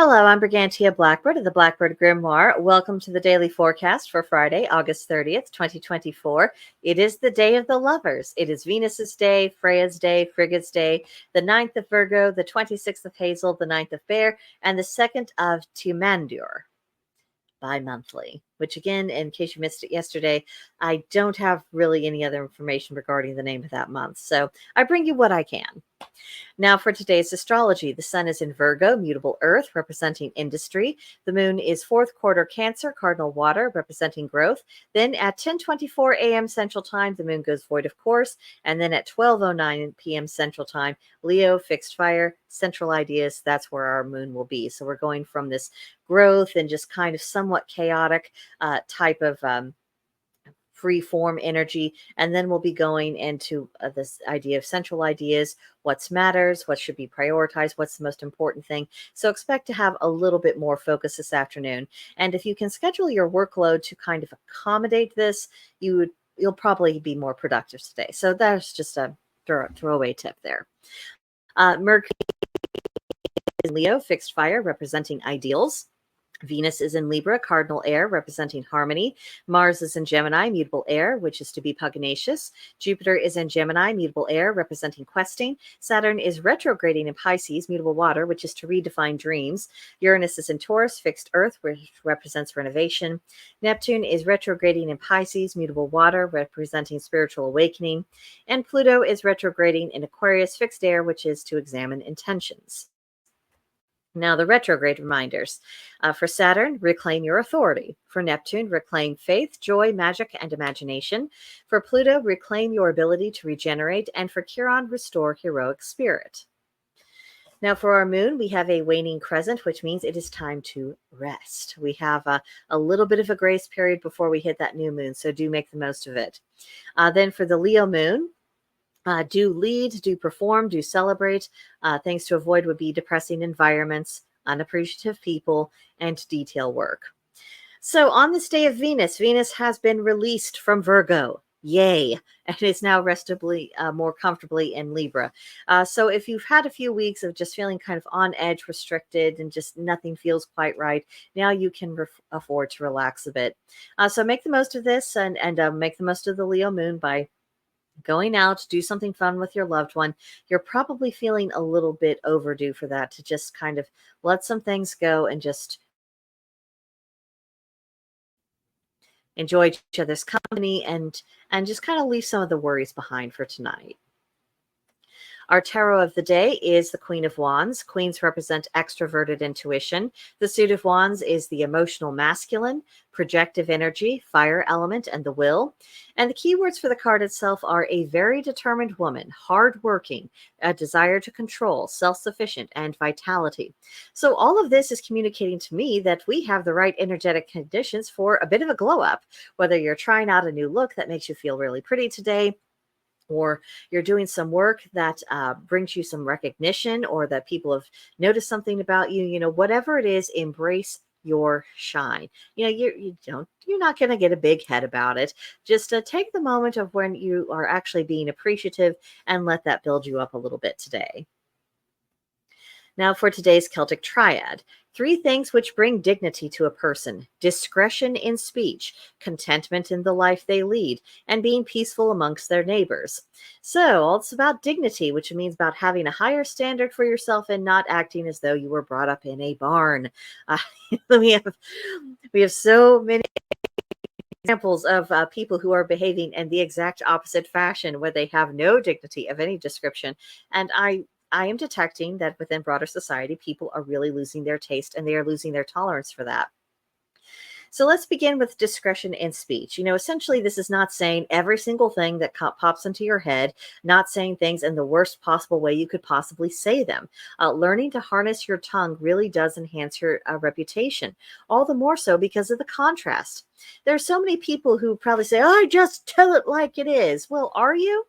Hello, I'm Brigantia Blackbird of the Blackbird Grimoire. Welcome to the daily forecast for Friday, August 30th, 2024. It is the day of the lovers. It is Venus's day, Freya's day, Frigga's day, the 9th of Virgo, the 26th of Hazel, the 9th of Bear, and the 2nd of Timandur. Bi-monthly, which again, in case you missed it yesterday, I don't have really any other information regarding the name of that month. So I bring you what I can. Now, for today's astrology, the sun is in Virgo, mutable earth, representing industry. The moon is fourth quarter Cancer, cardinal water, representing growth. Then at 10:24 a.m. Central Time, the moon goes void of course. And then at 12:09 p.m. Central Time, Leo, fixed fire, central ideas, that's where our moon will be. So we're going from this growth and just kind of somewhat chaotic type of free form energy, and then we'll be going into this idea of central ideas, what matters, what should be prioritized, what's the most important thing. So expect to have a little bit more focus this afternoon, and if you can schedule your workload to kind of accommodate this, you'll probably be more productive today. So that's just a throwaway tip there. Mercury is Leo, fixed fire, representing ideals. Venus is in Libra, cardinal air, representing harmony. Mars is in Gemini, mutable air, which is to be pugnacious. Jupiter is in Gemini, mutable air, representing questing. Saturn is retrograding in Pisces, mutable water, which is to redefine dreams. Uranus is in Taurus, fixed earth, which represents renovation. Neptune is retrograding in Pisces, mutable water, representing spiritual awakening. And Pluto is retrograding in Aquarius, fixed air, which is to examine intentions. Now, the retrograde reminders. For Saturn, reclaim your authority. For Neptune, reclaim faith, joy, magic, and imagination. For Pluto, reclaim your ability to regenerate. And for Chiron, restore heroic spirit. Now, for our moon, we have a waning crescent, which means it is time to rest. We have a little bit of a grace period before we hit that new moon, so do make the most of it. Then for the Leo moon, do lead, do perform, do celebrate. Things to avoid would be depressing environments, unappreciative people, and detail work. So on this day of Venus, Venus has been released from Virgo. Yay. And is now restably, more comfortably in Libra. So if you've had a few weeks of just feeling kind of on edge, restricted, and just nothing feels quite right, now you can afford to relax a bit. So make the most of this and make the most of the Leo moon by going out, do something fun with your loved one. You're probably feeling a little bit overdue for that, to just kind of let some things go and just enjoy each other's company and just kind of leave some of the worries behind for tonight. Our tarot of the day is the Queen of Wands. Queens represent extroverted intuition. The suit of Wands is the emotional masculine, projective energy, fire element, and the will. And the keywords for the card itself are a very determined woman, hardworking, a desire to control, self-sufficient, and vitality. So all of this is communicating to me that we have the right energetic conditions for a bit of a glow up, whether you're trying out a new look that makes you feel really pretty today, or you're doing some work that brings you some recognition, or that people have noticed something about you, whatever it is, embrace your shine. You're not going to get a big head about it. Just take the moment of when you are actually being appreciative and let that build you up a little bit today. Now for today's Celtic triad. 3 things which bring dignity to a person: discretion in speech, contentment in the life they lead, and being peaceful amongst their neighbors. So it's about dignity, which means about having a higher standard for yourself and not acting as though you were brought up in a barn. We have so many examples of people who are behaving in the exact opposite fashion, where they have no dignity of any description. And I am detecting that within broader society, people are really losing their taste and they are losing their tolerance for that. So let's begin with discretion in speech. Essentially, this is not saying every single thing that pops into your head, not saying things in the worst possible way you could possibly say them. Learning to harness your tongue really does enhance your reputation, all the more so because of the contrast. There are so many people who probably say, "Oh, I just tell it like it is." Well, are you?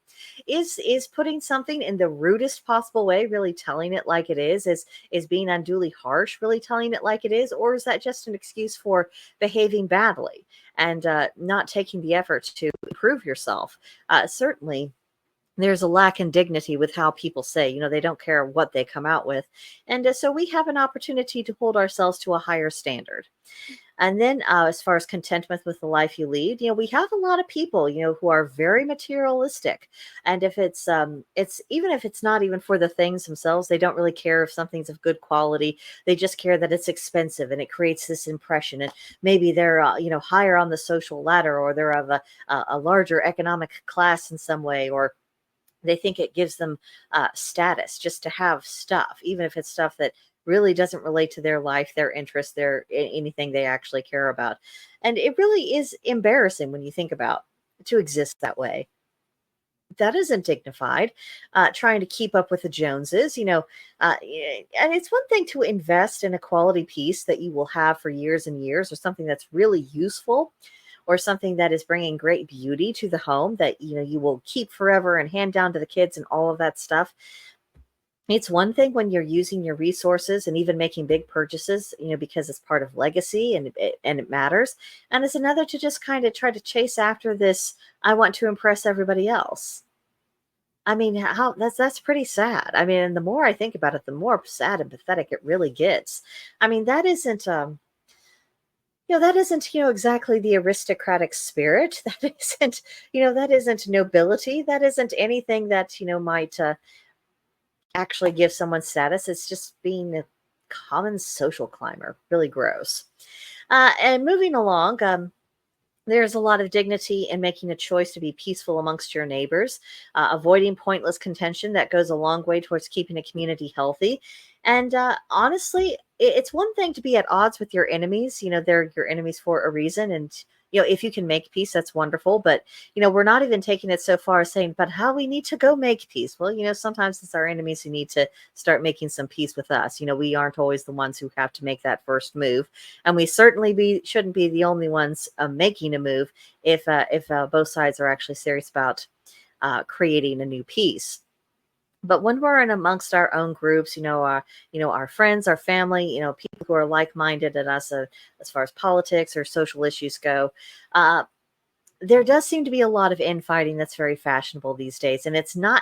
Is putting something in the rudest possible way really telling it like it is? Is being unduly harsh really telling it like it is? Or is that just an excuse for behaving badly and not taking the effort to improve yourself? Certainly, there's a lack in dignity with how people say, they don't care what they come out with. And so we have an opportunity to hold ourselves to a higher standard. And then, as far as contentment with the life you lead, we have a lot of people, who are very materialistic. And if it's even if it's not even for the things themselves, they don't really care if something's of good quality. They just care that it's expensive and it creates this impression. And maybe they're, higher on the social ladder, or they're of a larger economic class in some way, or they think it gives them status just to have stuff, even if it's stuff that really doesn't relate to their life, their interests, anything they actually care about. And it really is embarrassing when you think about to exist that way. That isn't dignified. Trying to keep up with the Joneses, and it's one thing to invest in a quality piece that you will have for years and years, or something that's really useful, or something that is bringing great beauty to the home that you will keep forever and hand down to the kids and all of that stuff. It's one thing when you're using your resources and even making big purchases, because it's part of legacy and it matters. And it's another to just kind of try to chase after this. I want to impress everybody else. I mean, how that's pretty sad. I mean, and the more I think about it, the more sad and pathetic it really gets. I mean, that isn't exactly the aristocratic spirit. That isn't nobility. That isn't anything that might actually give someone status. It's just being a common social climber. Really gross. And moving along, there's a lot of dignity in making a choice to be peaceful amongst your neighbors, avoiding pointless contention. That goes a long way towards keeping a community healthy. And honestly, it's one thing to be at odds with your enemies. They're your enemies for a reason. And, if you can make peace, that's wonderful. But, we're not even taking it so far as saying, but how we need to go make peace. Well, sometimes it's our enemies who need to start making some peace with us. We aren't always the ones who have to make that first move. And we certainly shouldn't be the only ones making a move if both sides are actually serious about creating a new peace. But when we're in amongst our own groups, our friends, our family, people who are like-minded at us, as far as politics or social issues go, uh, there does seem to be a lot of infighting that's very fashionable these days, and it's not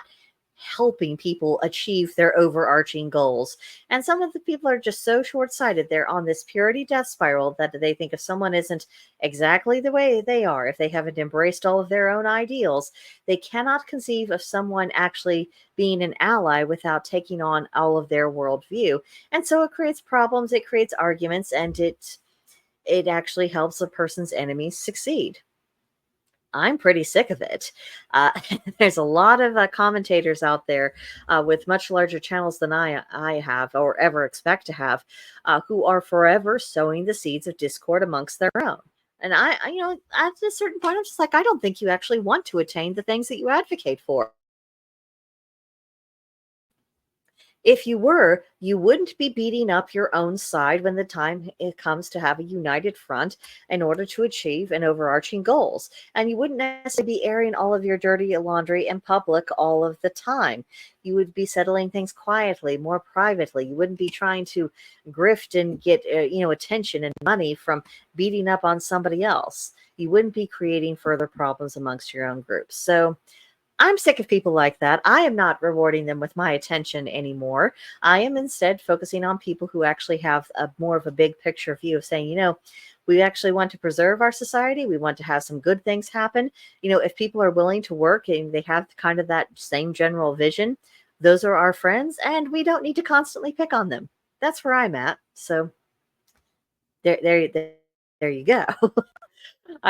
helping people achieve their overarching goals. And some of the people are just so short-sighted. They're on this purity death spiral that they think if someone isn't exactly the way they are, if they haven't embraced all of their own ideals, they cannot conceive of someone actually being an ally without taking on all of their worldview. And so it creates problems, it creates arguments, and it actually helps a person's enemies succeed. I'm pretty sick of it. Uh, there's a lot of commentators out there with much larger channels than I have or ever expect to have, who are forever sowing the seeds of discord amongst their own. And at a certain point, I'm just like, I don't think you actually want to attain the things that you advocate for. If you were, you wouldn't be beating up your own side when the time it comes to have a united front in order to achieve an overarching goals. And you wouldn't necessarily be airing all of your dirty laundry in public all of the time. You would be settling things quietly, more privately. You wouldn't be trying to grift and get attention and money from beating up on somebody else. You wouldn't be creating further problems amongst your own groups. So I'm sick of people like that. I am not rewarding them with my attention anymore. I am instead focusing on people who actually have a more of a big picture view of saying, we actually want to preserve our society. We want to have some good things happen. If people are willing to work and they have kind of that same general vision, those are our friends, and we don't need to constantly pick on them. That's where I'm at. So there you go.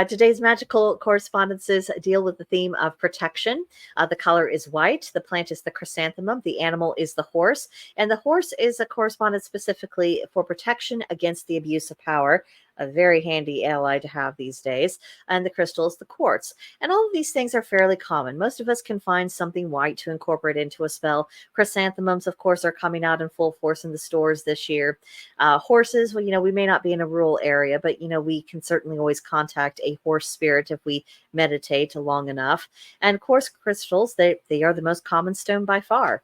Today's magical correspondences deal with the theme of protection. The color is white. The plant is the chrysanthemum. The animal is the horse. And the horse is a correspondence specifically for protection against the abuse of power. A very handy ally to have these days. And the crystal is the quartz. And all of these things are fairly common. Most of us can find something white to incorporate into a spell. Chrysanthemums, of course, are coming out in full force in the stores this year. Horses, well, we may not be in a rural area, but, we can certainly always contact a horse spirit if we meditate long enough. And of course, crystals, they are the most common stone by far.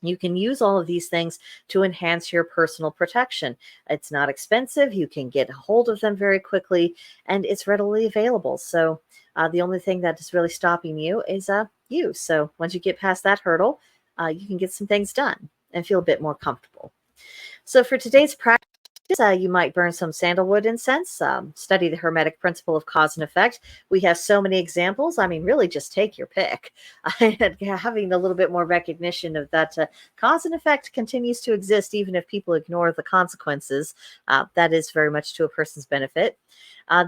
You can use all of these things to enhance your personal protection. It's not expensive. You can get a hold of them very quickly, and it's readily available. So the only thing that is really stopping you is you. So once you get past that hurdle, you can get some things done and feel a bit more comfortable. So for today's practice, you might burn some sandalwood incense, study the Hermetic principle of cause and effect. We have so many examples. I mean, really just take your pick. Having a little bit more recognition of that cause and effect continues to exist, even if people ignore the consequences. That is very much to a person's benefit.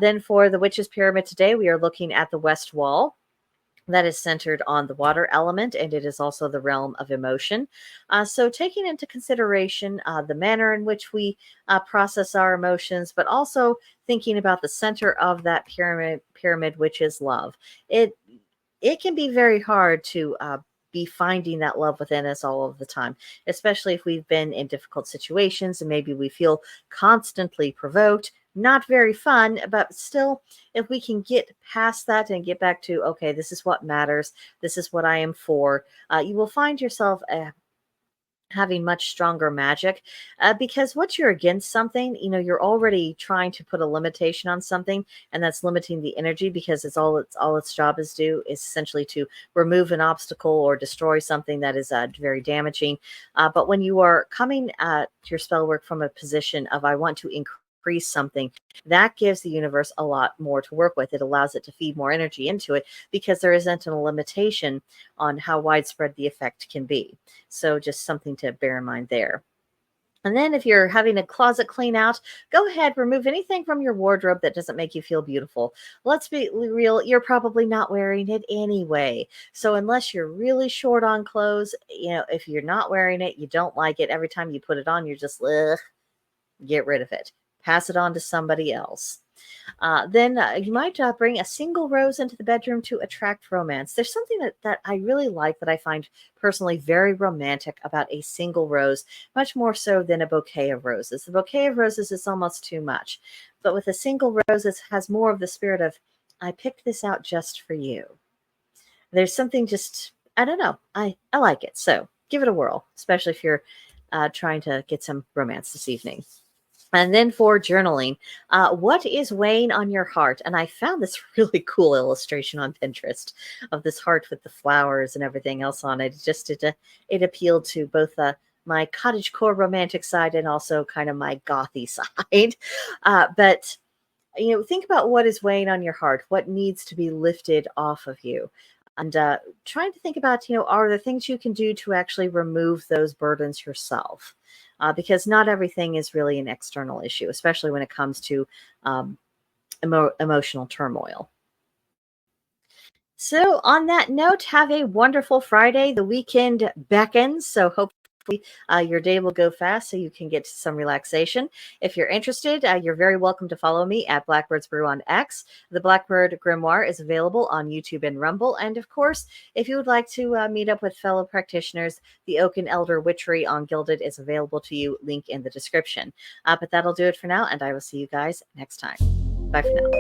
Then for the Witch's Pyramid today, we are looking at the west wall. That is centered on the water element, and it is also the realm of emotion. So, taking into consideration the manner in which we process our emotions, but also thinking about the center of that pyramid, which is love. It it can be very hard to be finding that love within us all of the time, especially if we've been in difficult situations and maybe we feel constantly provoked. Not very fun, but still, if we can get past that and get back to, okay, this is what matters, this is what I am for, you will find yourself having much stronger magic because once you're against something, you're already trying to put a limitation on something, and that's limiting the energy because it's job is do is essentially to remove an obstacle or destroy something that is very damaging. But when you are coming at your spell work from a position of I want to increase something, that gives the universe a lot more to work with. It allows it to feed more energy into it because there isn't a limitation on how widespread the effect can be. So just something to bear in mind there. And then if you're having a closet clean out, go ahead, remove anything from your wardrobe that doesn't make you feel beautiful. Let's be real, you're probably not wearing it anyway. So unless you're really short on clothes, if you're not wearing it, you don't like it, every time you put it on, you're just, ugh, get rid of it. Pass it on to somebody else. Then you might bring a single rose into the bedroom to attract romance. There's something that I really like that I find personally very romantic about a single rose, much more so than a bouquet of roses. The bouquet of roses is almost too much. But with a single rose, it has more of the spirit of, I picked this out just for you. There's something just, I don't know. I like it. So give it a whirl, especially if you're trying to get some romance this evening. And then for journaling, what is weighing on your heart? And I found this really cool illustration on Pinterest of this heart with the flowers and everything else on it. It appealed to both my cottagecore romantic side and also kind of my gothy side. But think about what is weighing on your heart, what needs to be lifted off of you. And trying to think about, are there things you can do to actually remove those burdens yourself? Because not everything is really an external issue, especially when it comes to emotional turmoil. So, on that note, have a wonderful Friday. The weekend beckons, so hopefully your day will go fast so you can get some relaxation. If you're interested, you're very welcome to follow me at Blackbird's Brew on X. The Blackbird Grimoire is available on YouTube and Rumble. And of course, if you would like to meet up with fellow practitioners, the Oak and Elder Witchery on Gilded is available to you. Link in the description. But that'll do it for now, and I will see you guys next time. Bye for now.